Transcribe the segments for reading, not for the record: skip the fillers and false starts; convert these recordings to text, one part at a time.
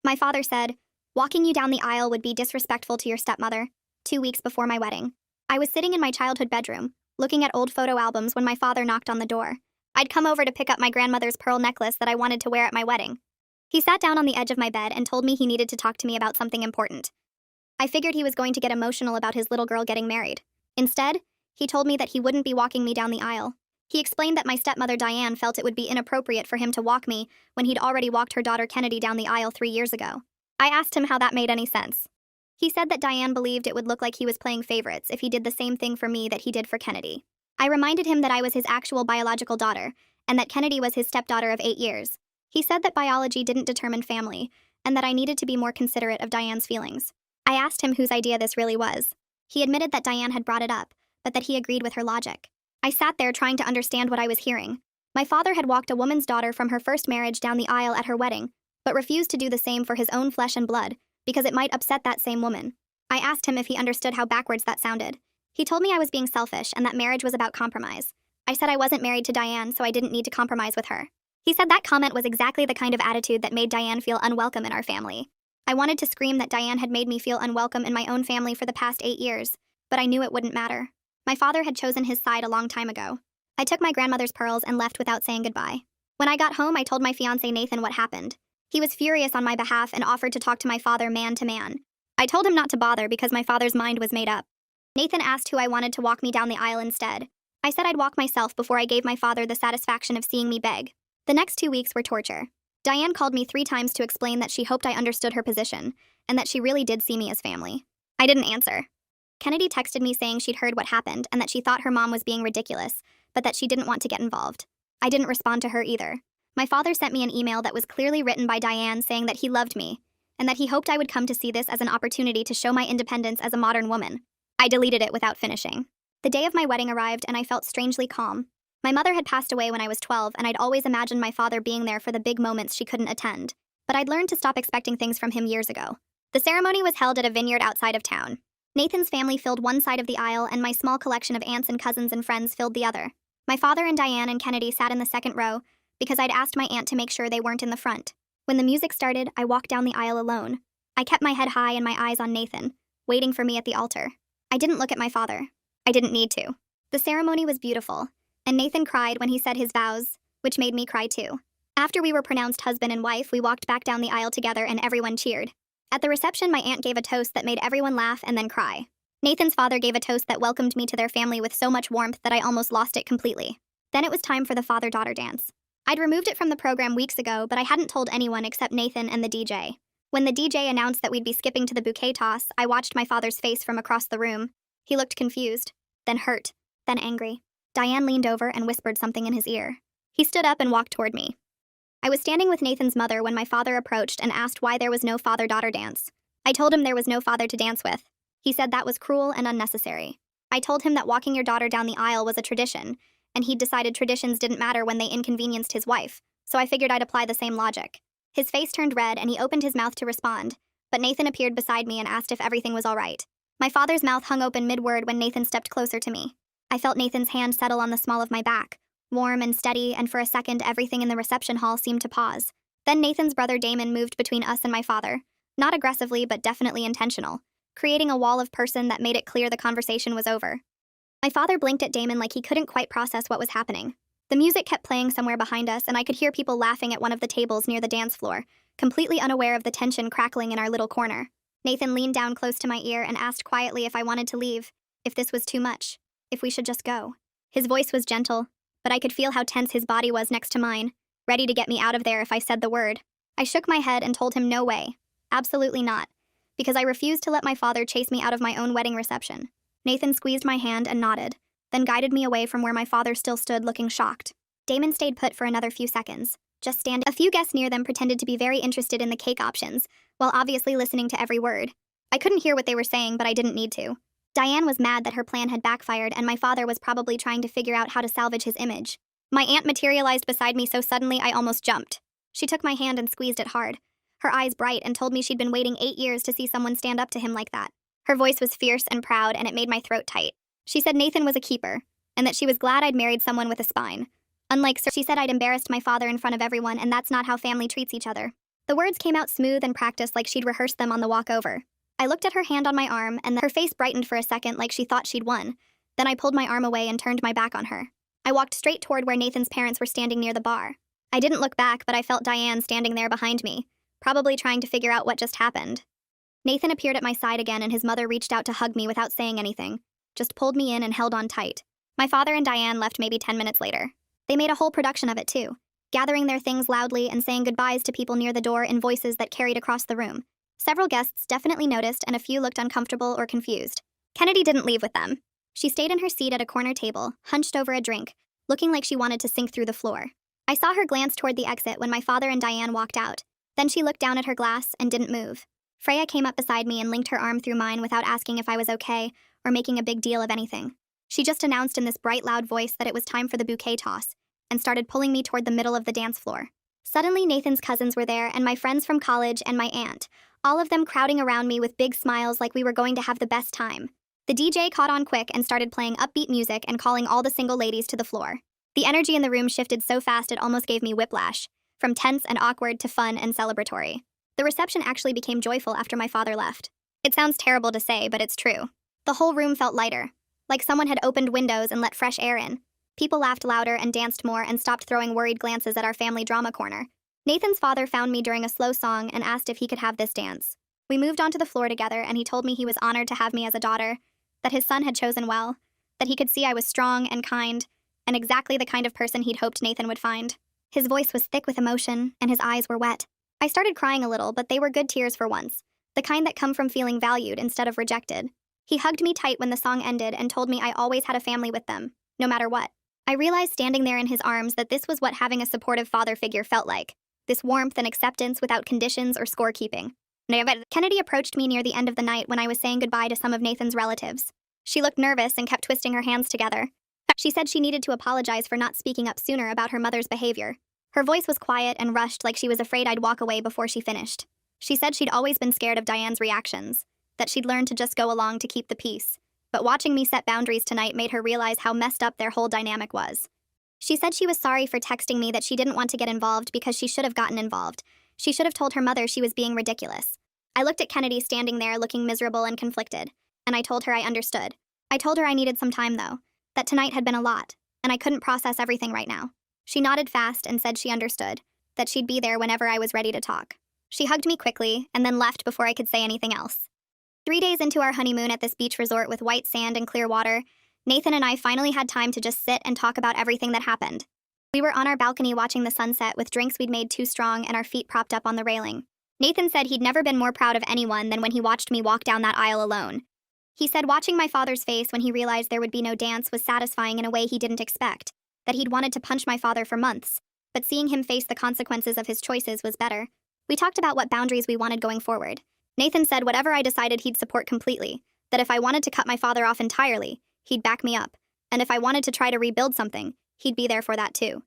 My father said, "Walking you down the aisle would be disrespectful to your stepmother," 2 weeks before my wedding. I was sitting in my childhood bedroom, looking at old photo albums when my father knocked on the door. I'd come over to pick up my grandmother's pearl necklace that I wanted to wear at my wedding. He sat down on the edge of my bed and told me he needed to talk to me about something important. I figured he was going to get emotional about his little girl getting married. Instead, he told me that he wouldn't be walking me down the aisle. He explained that my stepmother Diane felt it would be inappropriate for him to walk me when he'd already walked her daughter Kennedy down the aisle 3 years ago. I asked him how that made any sense. He said that Diane believed it would look like he was playing favorites if he did the same thing for me that he did for Kennedy. I reminded him that I was his actual biological daughter, and that Kennedy was his stepdaughter of 8 years. He said that biology didn't determine family, and that I needed to be more considerate of Diane's feelings. I asked him whose idea this really was. He admitted that Diane had brought it up, but that he agreed with her logic. I sat there trying to understand what I was hearing. My father had walked a woman's daughter from her first marriage down the aisle at her wedding, but refused to do the same for his own flesh and blood, because it might upset that same woman. I asked him if he understood how backwards that sounded. He told me I was being selfish and that marriage was about compromise. I said I wasn't married to Diane, so I didn't need to compromise with her. He said that comment was exactly the kind of attitude that made Diane feel unwelcome in our family. I wanted to scream that Diane had made me feel unwelcome in my own family for the past 8 years, but I knew it wouldn't matter. My father had chosen his side a long time ago. I took my grandmother's pearls and left without saying goodbye. When I got home, I told my fiancé Nathan what happened. He was furious on my behalf and offered to talk to my father man to man. I told him not to bother because my father's mind was made up. Nathan asked who I wanted to walk me down the aisle instead. I said I'd walk myself before I gave my father the satisfaction of seeing me beg. The next 2 weeks were torture. Diane called me 3 times to explain that she hoped I understood her position, and that she really did see me as family. I didn't answer. Kennedy texted me saying she'd heard what happened and that she thought her mom was being ridiculous, but that she didn't want to get involved. I didn't respond to her either. My father sent me an email that was clearly written by Diane saying that he loved me, and that he hoped I would come to see this as an opportunity to show my independence as a modern woman. I deleted it without finishing. The day of my wedding arrived and I felt strangely calm. My mother had passed away when I was 12, and I'd always imagined my father being there for the big moments she couldn't attend. But I'd learned to stop expecting things from him years ago. The ceremony was held at a vineyard outside of town. Nathan's family filled one side of the aisle, and my small collection of aunts and cousins and friends filled the other. My father and Diane and Kennedy sat in the second row, because I'd asked my aunt to make sure they weren't in the front. When the music started, I walked down the aisle alone. I kept my head high and my eyes on Nathan, waiting for me at the altar. I didn't look at my father. I didn't need to. The ceremony was beautiful, and Nathan cried when he said his vows, which made me cry too. After we were pronounced husband and wife, we walked back down the aisle together and everyone cheered. At the reception, my aunt gave a toast that made everyone laugh and then cry. Nathan's father gave a toast that welcomed me to their family with so much warmth that I almost lost it completely. Then it was time for the father-daughter dance. I'd removed it from the program weeks ago, but I hadn't told anyone except Nathan and the DJ. When the DJ announced that we'd be skipping to the bouquet toss, I watched my father's face from across the room. He looked confused, then hurt, then angry. Diane leaned over and whispered something in his ear. He stood up and walked toward me. I was standing with Nathan's mother when my father approached and asked why there was no father-daughter dance. I told him there was no father to dance with. He said that was cruel and unnecessary. I told him that walking your daughter down the aisle was a tradition, and he'd decided traditions didn't matter when they inconvenienced his wife, so I figured I'd apply the same logic. His face turned red and he opened his mouth to respond, but Nathan appeared beside me and asked if everything was all right. My father's mouth hung open mid-word when Nathan stepped closer to me. I felt Nathan's hand settle on the small of my back, warm and steady, and for a second everything in the reception hall seemed to pause. Then Nathan's brother Damon moved between us and my father, not aggressively but definitely intentional, creating a wall of person that made it clear the conversation was over. My father blinked at Damon like he couldn't quite process what was happening. The music kept playing somewhere behind us, and I could hear people laughing at one of the tables near the dance floor, completely unaware of the tension crackling in our little corner. Nathan leaned down close to my ear and asked quietly if I wanted to leave, if this was too much, if we should just go. His voice was gentle, but I could feel how tense his body was next to mine, ready to get me out of there if I said the word. I shook my head and told him no way, absolutely not, because I refused to let my father chase me out of my own wedding reception. Nathan squeezed my hand and nodded, then guided me away from where my father still stood looking shocked. Damon stayed put for another few seconds, just standing. A few guests near them pretended to be very interested in the cake options, while obviously listening to every word. I couldn't hear what they were saying, but I didn't need to. Diane was mad that her plan had backfired, and my father was probably trying to figure out how to salvage his image. My aunt materialized beside me so suddenly I almost jumped. She took my hand and squeezed it hard, her eyes bright, and told me she'd been waiting 8 years to see someone stand up to him like that. Her voice was fierce and proud, and it made my throat tight. She said Nathan was a keeper, and that she was glad I'd married someone with a spine. Unlike Sir, she said I'd embarrassed my father in front of everyone, and that's not how family treats each other. The words came out smooth and practiced like she'd rehearsed them on the walk over. I looked at her hand on my arm, and her face brightened for a second like she thought she'd won. Then I pulled my arm away and turned my back on her. I walked straight toward where Nathan's parents were standing near the bar. I didn't look back, but I felt Diane standing there behind me, probably trying to figure out what just happened. Nathan appeared at my side again, and his mother reached out to hug me without saying anything, just pulled me in and held on tight. My father and Diane left maybe 10 minutes later. They made a whole production of it too, gathering their things loudly and saying goodbyes to people near the door in voices that carried across the room. Several guests definitely noticed, and a few looked uncomfortable or confused. Kennedy didn't leave with them. She stayed in her seat at a corner table, hunched over a drink, looking like she wanted to sink through the floor. I saw her glance toward the exit when my father and Diane walked out. Then she looked down at her glass and didn't move. Freya came up beside me and linked her arm through mine without asking if I was okay or making a big deal of anything. She just announced in this bright, loud voice that it was time for the bouquet toss and started pulling me toward the middle of the dance floor. Suddenly, Nathan's cousins were there, and my friends from college and my aunt, all of them crowding around me with big smiles like we were going to have the best time. The DJ caught on quick and started playing upbeat music and calling all the single ladies to the floor. The energy in the room shifted so fast it almost gave me whiplash, from tense and awkward to fun and celebratory. The reception actually became joyful after my father left. It sounds terrible to say, but it's true. The whole room felt lighter, like someone had opened windows and let fresh air in. People laughed louder and danced more and stopped throwing worried glances at our family drama corner. Nathan's father found me during a slow song and asked if he could have this dance. We moved onto the floor together, and he told me he was honored to have me as a daughter, that his son had chosen well, that he could see I was strong and kind, and exactly the kind of person he'd hoped Nathan would find. His voice was thick with emotion, and his eyes were wet. I started crying a little, but they were good tears for once, the kind that come from feeling valued instead of rejected. He hugged me tight when the song ended and told me I always had a family with them, no matter what. I realized standing there in his arms that this was what having a supportive father figure felt like, this warmth and acceptance without conditions or scorekeeping. Kennedy approached me near the end of the night when I was saying goodbye to some of Nathan's relatives. She looked nervous and kept twisting her hands together. She said she needed to apologize for not speaking up sooner about her mother's behavior. Her voice was quiet and rushed, like she was afraid I'd walk away before she finished. She said she'd always been scared of Diane's reactions, that she'd learned to just go along to keep the peace. But watching me set boundaries tonight made her realize how messed up their whole dynamic was. She said she was sorry for texting me that she didn't want to get involved because she should have gotten involved. She should have told her mother she was being ridiculous. I looked at Kennedy standing there looking miserable and conflicted, and I told her I understood. I told her I needed some time, though, that tonight had been a lot, and I couldn't process everything right now. She nodded fast and said she understood, that she'd be there whenever I was ready to talk. She hugged me quickly and then left before I could say anything else. 3 days into our honeymoon at this beach resort with white sand and clear water, Nathan and I finally had time to just sit and talk about everything that happened. We were on our balcony watching the sunset with drinks we'd made too strong and our feet propped up on the railing. Nathan said he'd never been more proud of anyone than when he watched me walk down that aisle alone. He said watching my father's face when he realized there would be no dance was satisfying in a way he didn't expect, that he'd wanted to punch my father for months, but seeing him face the consequences of his choices was better. We talked about what boundaries we wanted going forward. Nathan said whatever I decided he'd support completely, that if I wanted to cut my father off entirely, he'd back me up, and if I wanted to try to rebuild something, he'd be there for that too.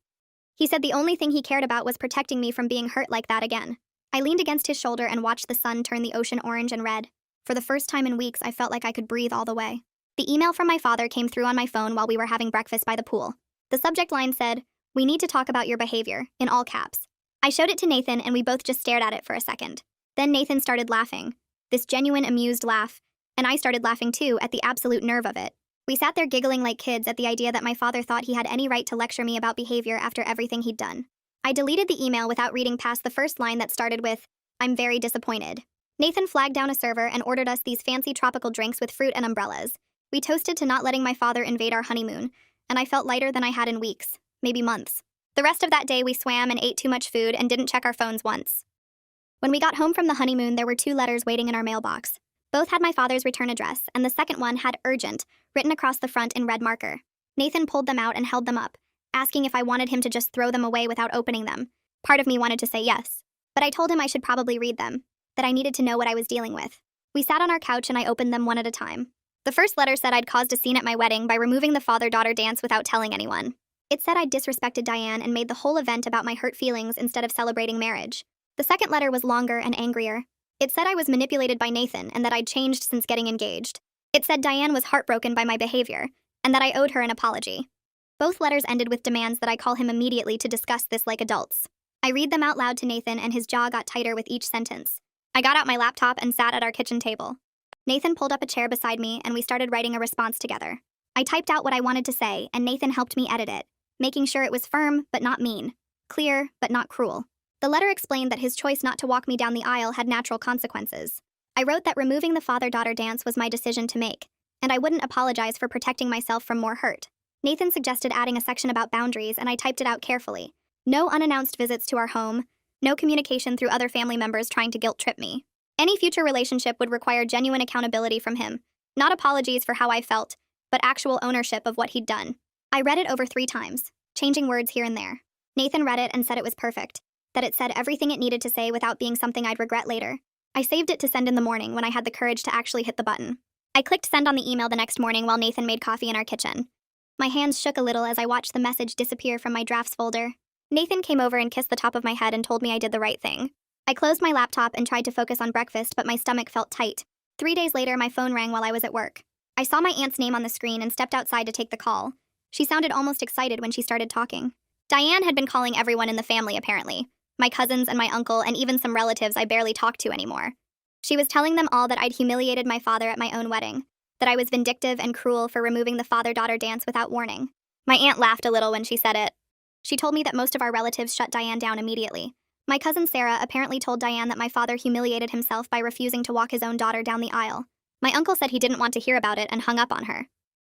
He said the only thing he cared about was protecting me from being hurt like that again. I leaned against his shoulder and watched the sun turn the ocean orange and red. For the first time in weeks, I felt like I could breathe all the way. The email from my father came through on my phone while we were having breakfast by the pool. The subject line said, "We need to talk about your behavior," in all caps. I showed it to Nathan and we both just stared at it for a second. Then Nathan started laughing, this genuine amused laugh, and I started laughing too at the absolute nerve of it. We sat there giggling like kids at the idea that my father thought he had any right to lecture me about behavior after everything he'd done. I deleted the email without reading past the first line that started with, "I'm very disappointed." Nathan flagged down a server and ordered us these fancy tropical drinks with fruit and umbrellas. We toasted to not letting my father invade our honeymoon, and I felt lighter than I had in weeks, maybe months. The rest of that day we swam and ate too much food and didn't check our phones once. When we got home from the honeymoon, there were 2 letters waiting in our mailbox. Both had my father's return address, and the second one had urgent, written across the front in red marker. Nathan pulled them out and held them up, asking if I wanted him to just throw them away without opening them. Part of me wanted to say yes, but I told him I should probably read them, that I needed to know what I was dealing with. We sat on our couch and I opened them one at a time. The first letter said I'd caused a scene at my wedding by removing the father-daughter dance without telling anyone. It said I'd disrespected Diane and made the whole event about my hurt feelings instead of celebrating marriage. The second letter was longer and angrier. It said I was manipulated by Nathan and that I'd changed since getting engaged. It said Diane was heartbroken by my behavior, and that I owed her an apology. Both letters ended with demands that I call him immediately to discuss this like adults. I read them out loud to Nathan, and his jaw got tighter with each sentence. I got out my laptop and sat at our kitchen table. Nathan pulled up a chair beside me, and we started writing a response together. I typed out what I wanted to say, and Nathan helped me edit it, making sure it was firm but not mean, clear but not cruel. The letter explained that his choice not to walk me down the aisle had natural consequences. I wrote that removing the father-daughter dance was my decision to make, and I wouldn't apologize for protecting myself from more hurt. Nathan suggested adding a section about boundaries, and I typed it out carefully. No unannounced visits to our home, no communication through other family members trying to guilt-trip me. Any future relationship would require genuine accountability from him, not apologies for how I felt, but actual ownership of what he'd done. I read it over 3 times, changing words here and there. Nathan read it and said it was perfect, that it said everything it needed to say without being something I'd regret later. I saved it to send in the morning when I had the courage to actually hit the button. I clicked send on the email the next morning while Nathan made coffee in our kitchen. My hands shook a little as I watched the message disappear from my drafts folder. Nathan came over and kissed the top of my head and told me I did the right thing. I closed my laptop and tried to focus on breakfast, but my stomach felt tight. 3 days later, my phone rang while I was at work. I saw my aunt's name on the screen and stepped outside to take the call. She sounded almost excited when she started talking. Diane had been calling everyone in the family, apparently. My cousins and my uncle, and even some relatives I barely talked to anymore. She was telling them all that I'd humiliated my father at my own wedding, that I was vindictive and cruel for removing the father-daughter dance without warning. My aunt laughed a little when she said it. She told me that most of our relatives shut Diane down immediately. My cousin Sarah apparently told Diane that my father humiliated himself by refusing to walk his own daughter down the aisle. My uncle said he didn't want to hear about it and hung up on her.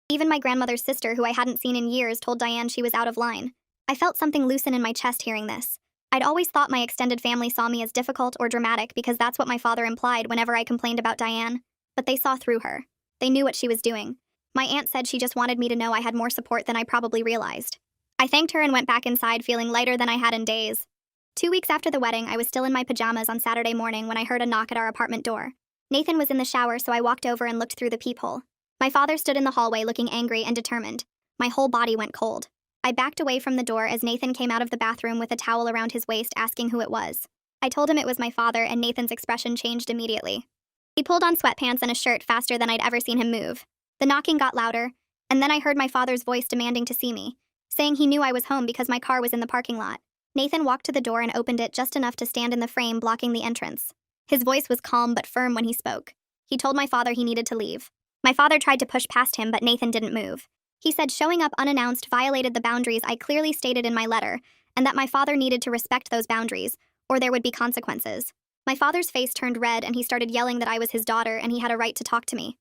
Even my grandmother's sister, who I hadn't seen in years, told Diane she was out of line. I felt something loosen in my chest hearing this. I'd always thought my extended family saw me as difficult or dramatic because that's what my father implied whenever I complained about Diane. But they saw through her. They knew what she was doing. My aunt said she just wanted me to know I had more support than I probably realized. I thanked her and went back inside feeling lighter than I had in days. 2 weeks after the wedding, I was still in my pajamas on Saturday morning when I heard a knock at our apartment door. Nathan was in the shower, so I walked over and looked through the peephole. My father stood in the hallway looking angry and determined. My whole body went cold. I backed away from the door as Nathan came out of the bathroom with a towel around his waist asking who it was. I told him it was my father, and Nathan's expression changed immediately. He pulled on sweatpants and a shirt faster than I'd ever seen him move. The knocking got louder, and then I heard my father's voice demanding to see me, saying he knew I was home because my car was in the parking lot. Nathan walked to the door and opened it just enough to stand in the frame blocking the entrance. His voice was calm but firm when he spoke. He told my father he needed to leave. My father tried to push past him, but Nathan didn't move. He said showing up unannounced violated the boundaries I clearly stated in my letter, and that my father needed to respect those boundaries, or there would be consequences. My father's face turned red and he started yelling that I was his daughter and he had a right to talk to me.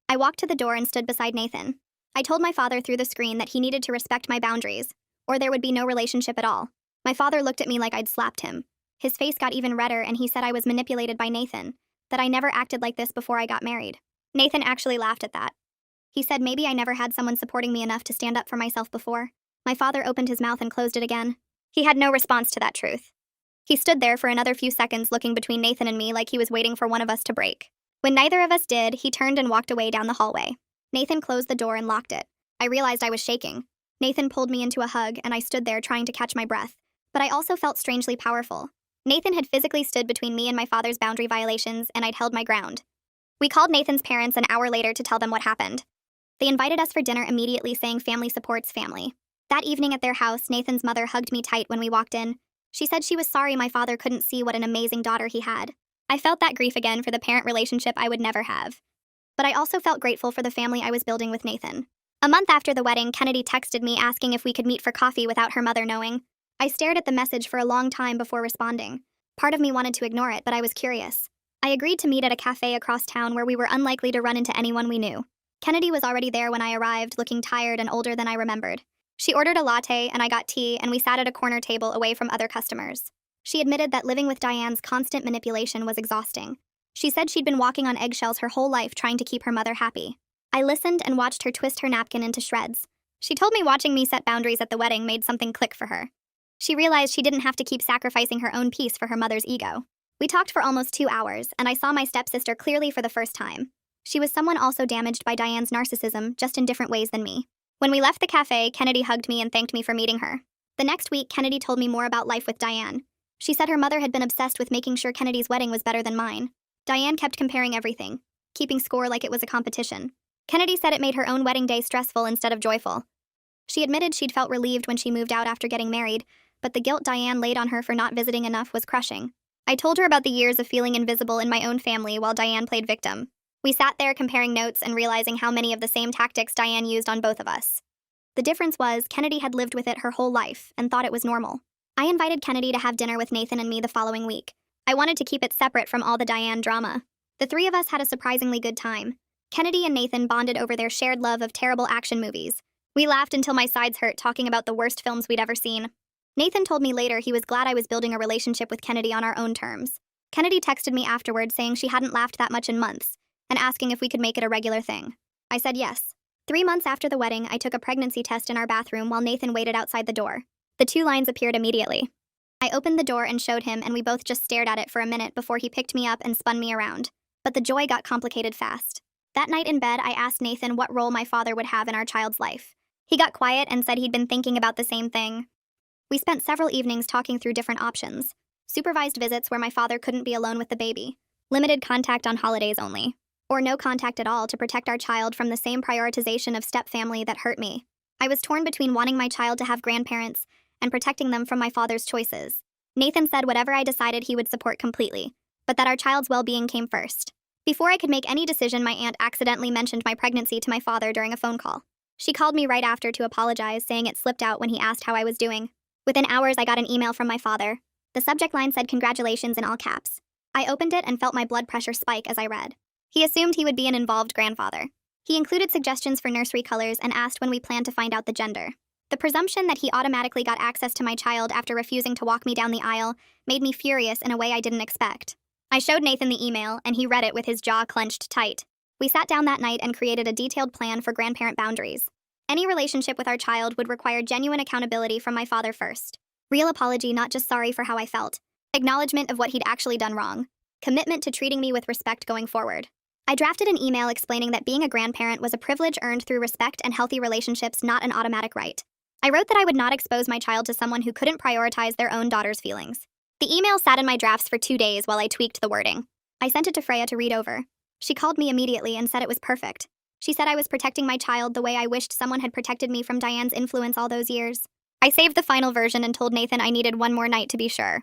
I walked to the door and stood beside Nathan. I told my father through the screen that he needed to respect my boundaries, or there would be no relationship at all. My father looked at me like I'd slapped him. His face got even redder and he said I was manipulated by Nathan, that I never acted like this before I got married. Nathan actually laughed at that. He said maybe I never had someone supporting me enough to stand up for myself before. My father opened his mouth and closed it again. He had no response to that truth. He stood there for another few seconds looking between Nathan and me like he was waiting for one of us to break. When neither of us did, he turned and walked away down the hallway. Nathan closed the door and locked it. I realized I was shaking. Nathan pulled me into a hug and I stood there trying to catch my breath. But I also felt strangely powerful. Nathan had physically stood between me and my father's boundary violations, and I'd held my ground. We called Nathan's parents an hour later to tell them what happened. They invited us for dinner immediately, saying family supports family. That evening at their house, Nathan's mother hugged me tight when we walked in. She said she was sorry my father couldn't see what an amazing daughter he had. I felt that grief again for the parent relationship I would never have. But I also felt grateful for the family I was building with Nathan. A month after the wedding, Kennedy texted me asking if we could meet for coffee without her mother knowing. I stared at the message for a long time before responding. Part of me wanted to ignore it, but I was curious. I agreed to meet at a cafe across town where we were unlikely to run into anyone we knew. Kennedy was already there when I arrived, looking tired and older than I remembered. She ordered a latte and I got tea, and we sat at a corner table away from other customers. She admitted that living with Diane's constant manipulation was exhausting. She said she'd been walking on eggshells her whole life trying to keep her mother happy. I listened and watched her twist her napkin into shreds. She told me watching me set boundaries at the wedding made something click for her. She realized she didn't have to keep sacrificing her own peace for her mother's ego. We talked for almost 2 hours, and I saw my stepsister clearly for the first time. She was someone also damaged by Diane's narcissism, just in different ways than me. When we left the cafe, Kennedy hugged me and thanked me for meeting her. The next week, Kennedy told me more about life with Diane. She said her mother had been obsessed with making sure Kennedy's wedding was better than mine. Diane kept comparing everything, keeping score like it was a competition. Kennedy said it made her own wedding day stressful instead of joyful. She admitted she'd felt relieved when she moved out after getting married, but the guilt Diane laid on her for not visiting enough was crushing. I told her about the years of feeling invisible in my own family while Diane played victim. We sat there comparing notes and realizing how many of the same tactics Diane used on both of us. The difference was, Kennedy had lived with it her whole life and thought it was normal. I invited Kennedy to have dinner with Nathan and me the following week. I wanted to keep it separate from all the Diane drama. The three of us had a surprisingly good time. Kennedy and Nathan bonded over their shared love of terrible action movies. We laughed until my sides hurt talking about the worst films we'd ever seen. Nathan told me later he was glad I was building a relationship with Kennedy on our own terms. Kennedy texted me afterward saying she hadn't laughed that much in months, and asking if we could make it a regular thing. I said yes. 3 months after the wedding, I took a pregnancy test in our bathroom while Nathan waited outside the door. The 2 lines appeared immediately. I opened the door and showed him, and we both just stared at it for a minute before he picked me up and spun me around. But the joy got complicated fast. That night in bed, I asked Nathan what role my father would have in our child's life. He got quiet and said he'd been thinking about the same thing. We spent several evenings talking through different options. Supervised visits where my father couldn't be alone with the baby. Limited contact on holidays only. Or no contact at all to protect our child from the same prioritization of step-family that hurt me. I was torn between wanting my child to have grandparents and protecting them from my father's choices. Nathan said whatever I decided he would support completely, but that our child's well-being came first. Before I could make any decision, my aunt accidentally mentioned my pregnancy to my father during a phone call. She called me right after to apologize, saying it slipped out when he asked how I was doing. Within hours, I got an email from my father. The subject line said congratulations in all caps. I opened it and felt my blood pressure spike as I read. He assumed he would be an involved grandfather. He included suggestions for nursery colors and asked when we planned to find out the gender. The presumption that he automatically got access to my child after refusing to walk me down the aisle made me furious in a way I didn't expect. I showed Nathan the email, and he read it with his jaw clenched tight. We sat down that night and created a detailed plan for grandparent boundaries. Any relationship with our child would require genuine accountability from my father first. Real apology, not just sorry for how I felt. Acknowledgement of what he'd actually done wrong. Commitment to treating me with respect going forward. I drafted an email explaining that being a grandparent was a privilege earned through respect and healthy relationships, not an automatic right. I wrote that I would not expose my child to someone who couldn't prioritize their own daughter's feelings. The email sat in my drafts for 2 days while I tweaked the wording. I sent it to Freya to read over. She called me immediately and said it was perfect. She said I was protecting my child the way I wished someone had protected me from Diane's influence all those years. I saved the final version and told Nathan I needed one more night to be sure.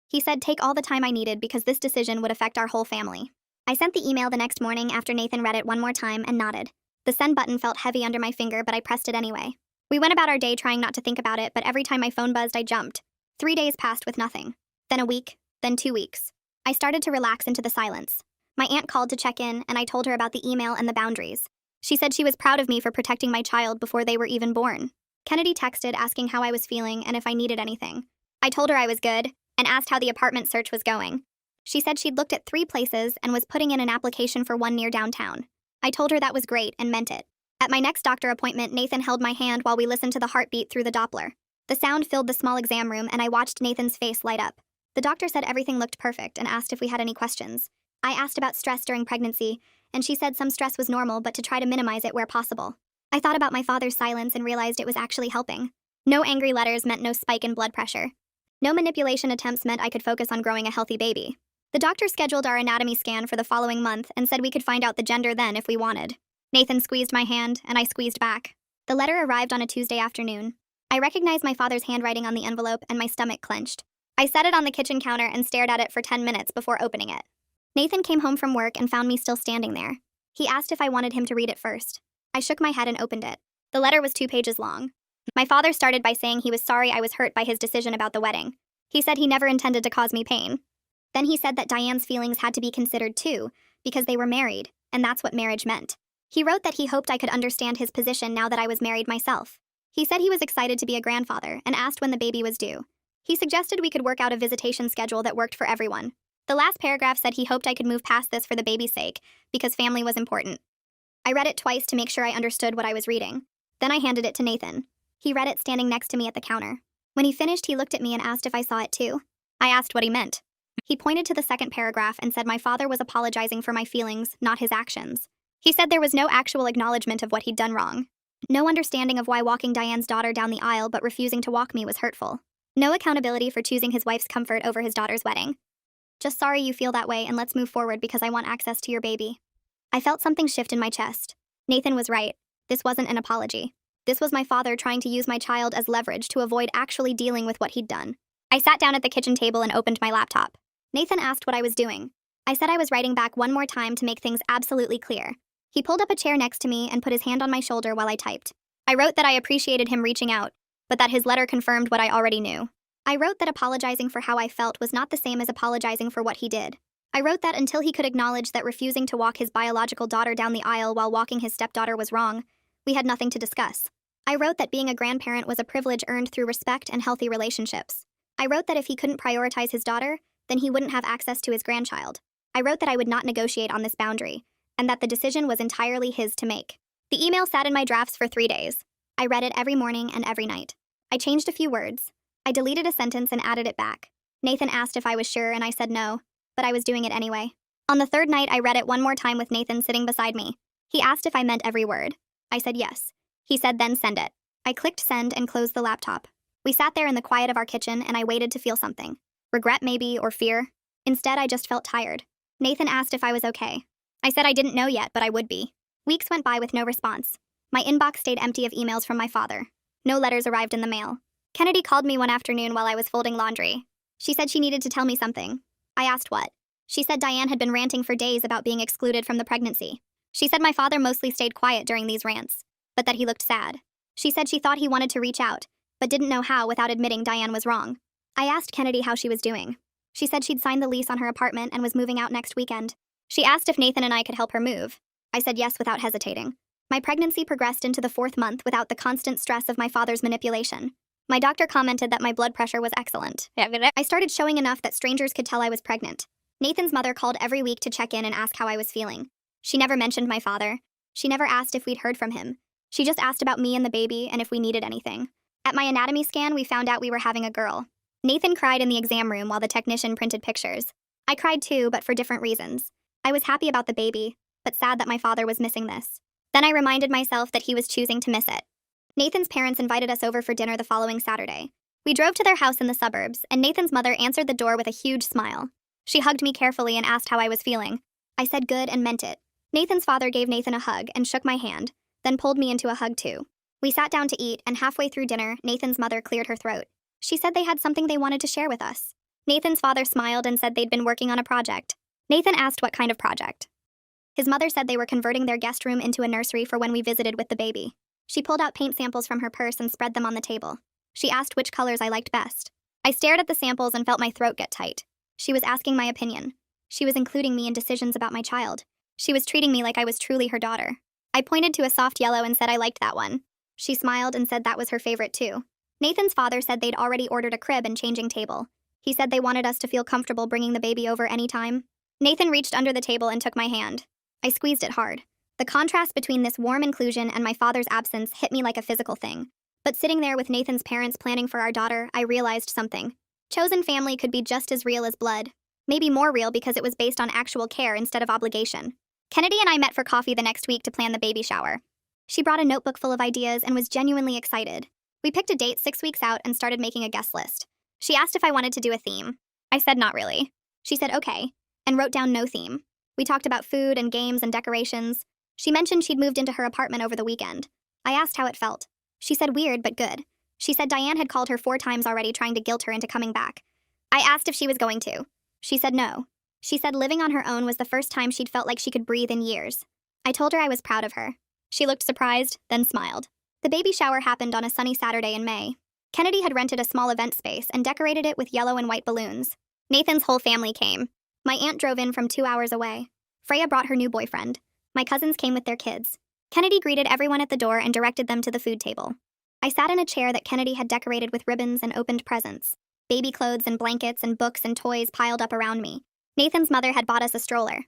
He said take all the time I needed because this decision would affect our whole family. I sent the email the next morning after Nathan read it one more time and nodded. The send button felt heavy under my finger, but I pressed it anyway. We went about our day trying not to think about it, but every time my phone buzzed, I jumped. 3 days passed with nothing. Then a week, then 2 weeks. I started to relax into the silence. My aunt called to check in, and I told her about the email and the boundaries. She said she was proud of me for protecting my child before they were even born. Kennedy texted asking how I was feeling and if I needed anything. I told her I was good, and asked how the apartment search was going. She said she'd looked at 3 places and was putting in an application for one near downtown. I told her that was great and meant it. At my next doctor appointment, Nathan held my hand while we listened to the heartbeat through the Doppler. The sound filled the small exam room, and I watched Nathan's face light up. The doctor said everything looked perfect and asked if we had any questions. I asked about stress during pregnancy, and she said some stress was normal but to try to minimize it where possible. I thought about my father's silence and realized it was actually helping. No angry letters meant no spike in blood pressure. No manipulation attempts meant I could focus on growing a healthy baby. The doctor scheduled our anatomy scan for the following month and said we could find out the gender then if we wanted. Nathan squeezed my hand, and I squeezed back. The letter arrived on a Tuesday afternoon. I recognized my father's handwriting on the envelope, and my stomach clenched. I set it on the kitchen counter and stared at it for 10 minutes before opening it. Nathan came home from work and found me still standing there. He asked if I wanted him to read it first. I shook my head and opened it. The letter was 2 pages long. My father started by saying he was sorry I was hurt by his decision about the wedding. He said he never intended to cause me pain. Then he said that Diane's feelings had to be considered too, because they were married, and that's what marriage meant. He wrote that he hoped I could understand his position now that I was married myself. He said he was excited to be a grandfather and asked when the baby was due. He suggested we could work out a visitation schedule that worked for everyone. The last paragraph said he hoped I could move past this for the baby's sake, because family was important. I read it twice to make sure I understood what I was reading. Then I handed it to Nathan. He read it standing next to me at the counter. When he finished, he looked at me and asked if I saw it too. I asked what he meant. He pointed to the second paragraph and said my father was apologizing for my feelings, not his actions. He said there was no actual acknowledgement of what he'd done wrong. No understanding of why walking Diane's daughter down the aisle but refusing to walk me was hurtful. No accountability for choosing his wife's comfort over his daughter's wedding. Just sorry you feel that way, and let's move forward because I want access to your baby. I felt something shift in my chest. Nathan was right. This wasn't an apology. This was my father trying to use my child as leverage to avoid actually dealing with what he'd done. I sat down at the kitchen table and opened my laptop. Nathan asked what I was doing. I said I was writing back one more time to make things absolutely clear. He pulled up a chair next to me and put his hand on my shoulder while I typed. I wrote that I appreciated him reaching out, but that his letter confirmed what I already knew. I wrote that apologizing for how I felt was not the same as apologizing for what he did. I wrote that until he could acknowledge that refusing to walk his biological daughter down the aisle while walking his stepdaughter was wrong, we had nothing to discuss. I wrote that being a grandparent was a privilege earned through respect and healthy relationships. I wrote that if he couldn't prioritize his daughter, then he wouldn't have access to his grandchild. I wrote that I would not negotiate on this boundary, and that the decision was entirely his to make. The email sat in my drafts for 3 days. I read it every morning and every night. I changed a few words. I deleted a sentence and added it back. Nathan asked if I was sure, and I said no, but I was doing it anyway. On the third night, I read it one more time with Nathan sitting beside me. He asked if I meant every word. I said yes. He said then send it. I clicked send and closed the laptop. We sat there in the quiet of our kitchen, and I waited to feel something. Regret maybe, or fear. Instead, I just felt tired. Nathan asked if I was okay. I said I didn't know yet, but I would be. Weeks went by with no response. My inbox stayed empty of emails from my father. No letters arrived in the mail. Kennedy called me one afternoon while I was folding laundry. She said she needed to tell me something. I asked what. She said Diane had been ranting for days about being excluded from the pregnancy. She said my father mostly stayed quiet during these rants, but that he looked sad. She said she thought he wanted to reach out, but didn't know how without admitting Diane was wrong. I asked Kennedy how she was doing. She said she'd signed the lease on her apartment and was moving out next weekend. She asked if Nathan and I could help her move. I said yes without hesitating. My pregnancy progressed into the 4th month without the constant stress of my father's manipulation. My doctor commented that my blood pressure was excellent. I started showing enough that strangers could tell I was pregnant. Nathan's mother called every week to check in and ask how I was feeling. She never mentioned my father. She never asked if we'd heard from him. She just asked about me and the baby and if we needed anything. At my anatomy scan, we found out we were having a girl. Nathan cried in the exam room while the technician printed pictures. I cried too, but for different reasons. I was happy about the baby, but sad that my father was missing this. Then I reminded myself that he was choosing to miss it. Nathan's parents invited us over for dinner the following Saturday. We drove to their house in the suburbs, and Nathan's mother answered the door with a huge smile. She hugged me carefully and asked how I was feeling. I said good and meant it. Nathan's father gave Nathan a hug and shook my hand, then pulled me into a hug too. We sat down to eat, and halfway through dinner, Nathan's mother cleared her throat. She said they had something they wanted to share with us. Nathan's father smiled and said they'd been working on a project. Nathan asked what kind of project. His mother said they were converting their guest room into a nursery for when we visited with the baby. She pulled out paint samples from her purse and spread them on the table. She asked which colors I liked best. I stared at the samples and felt my throat get tight. She was asking my opinion. She was including me in decisions about my child. She was treating me like I was truly her daughter. I pointed to a soft yellow and said I liked that one. She smiled and said that was her favorite too. Nathan's father said they'd already ordered a crib and changing table. He said they wanted us to feel comfortable bringing the baby over anytime. Nathan reached under the table and took my hand. I squeezed it hard. The contrast between this warm inclusion and my father's absence hit me like a physical thing. But sitting there with Nathan's parents planning for our daughter, I realized something. Chosen family could be just as real as blood. Maybe more real because it was based on actual care instead of obligation. Kennedy and I met for coffee the next week to plan the baby shower. She brought a notebook full of ideas and was genuinely excited. We picked a date 6 weeks out and started making a guest list. She asked if I wanted to do a theme. I said not really. She said okay, and wrote down no theme. We talked about food and games and decorations. She mentioned she'd moved into her apartment over the weekend. I asked how it felt. She said weird but good. She said Diane had called her 4 times already trying to guilt her into coming back. I asked if she was going to. She said no. She said living on her own was the first time she'd felt like she could breathe in years. I told her I was proud of her. She looked surprised, then smiled. The baby shower happened on a sunny Saturday in May. Kennedy had rented a small event space and decorated it with yellow and white balloons. Nathan's whole family came. My aunt drove in from 2 hours away. Freya brought her new boyfriend. My cousins came with their kids. Kennedy greeted everyone at the door and directed them to the food table. I sat in a chair that Kennedy had decorated with ribbons and opened presents. Baby clothes and blankets and books and toys piled up around me. Nathan's mother had bought us a stroller.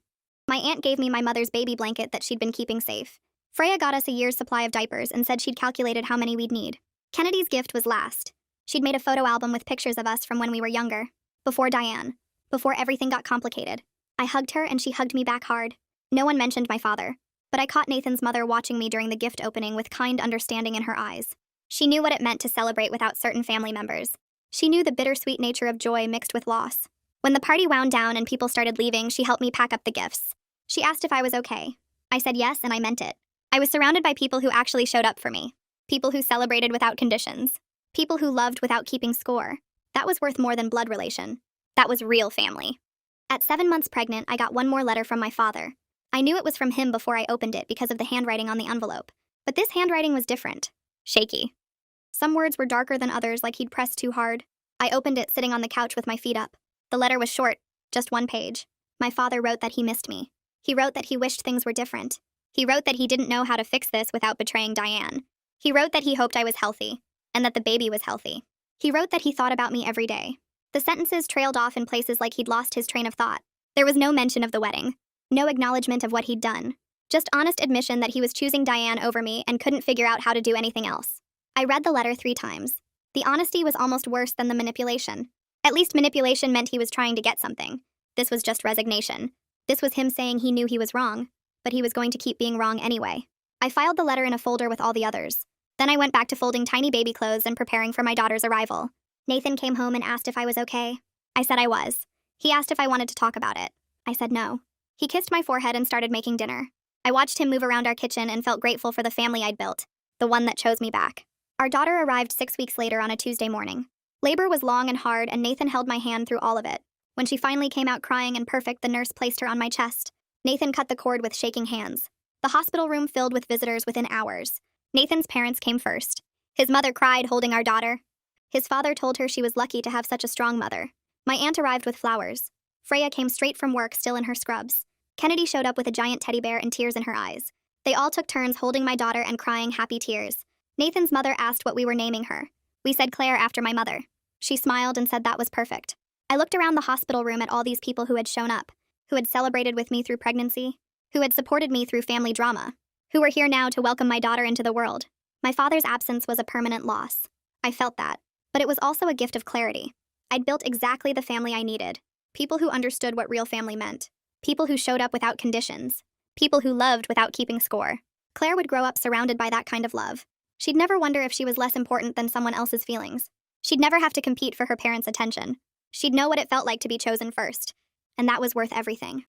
My aunt gave me my mother's baby blanket that she'd been keeping safe. Freya got us a year's supply of diapers and said she'd calculated how many we'd need. Kennedy's gift was last. She'd made a photo album with pictures of us from when we were younger. Before Diane. Before everything got complicated. I hugged her and she hugged me back hard. No one mentioned my father. But I caught Nathan's mother watching me during the gift opening with kind understanding in her eyes. She knew what it meant to celebrate without certain family members. She knew the bittersweet nature of joy mixed with loss. When the party wound down and people started leaving, she helped me pack up the gifts. She asked if I was okay. I said yes, and I meant it. I was surrounded by people who actually showed up for me. People who celebrated without conditions. People who loved without keeping score. That was worth more than blood relation. That was real family. At 7 months pregnant, I got one more letter from my father. I knew it was from him before I opened it because of the handwriting on the envelope. But this handwriting was different. Shaky. Some words were darker than others, like he'd pressed too hard. I opened it sitting on the couch with my feet up. The letter was short, just 1 page. My father wrote that he missed me. He wrote that he wished things were different. He wrote that he didn't know how to fix this without betraying Diane. He wrote that he hoped I was healthy, and that the baby was healthy. He wrote that he thought about me every day. The sentences trailed off in places like he'd lost his train of thought. There was no mention of the wedding. No acknowledgement of what he'd done. Just honest admission that he was choosing Diane over me and couldn't figure out how to do anything else. I read the letter 3 times. The honesty was almost worse than the manipulation. At least manipulation meant he was trying to get something. This was just resignation. This was him saying he knew he was wrong, but he was going to keep being wrong anyway. I filed the letter in a folder with all the others. Then I went back to folding tiny baby clothes and preparing for my daughter's arrival. Nathan came home and asked if I was okay. I said I was. He asked if I wanted to talk about it. I said no. He kissed my forehead and started making dinner. I watched him move around our kitchen and felt grateful for the family I'd built, the one that chose me back. Our daughter arrived 6 weeks later on a Tuesday morning. Labor was long and hard, and Nathan held my hand through all of it. When she finally came out crying and perfect, the nurse placed her on my chest. Nathan cut the cord with shaking hands. The hospital room filled with visitors within hours. Nathan's parents came first. His mother cried, holding our daughter. His father told her she was lucky to have such a strong mother. My aunt arrived with flowers. Freya came straight from work, still in her scrubs. Kennedy showed up with a giant teddy bear and tears in her eyes. They all took turns holding my daughter and crying happy tears. Nathan's mother asked what we were naming her. We said Claire, after my mother. She smiled and said that was perfect. I looked around the hospital room at all these people who had shown up, who had celebrated with me through pregnancy, who had supported me through family drama, who were here now to welcome my daughter into the world. My father's absence was a permanent loss. I felt that. But it was also a gift of clarity. I'd built exactly the family I needed. People who understood what real family meant. People who showed up without conditions. People who loved without keeping score. Claire would grow up surrounded by that kind of love. She'd never wonder if she was less important than someone else's feelings. She'd never have to compete for her parents' attention. She'd know what it felt like to be chosen first. And that was worth everything.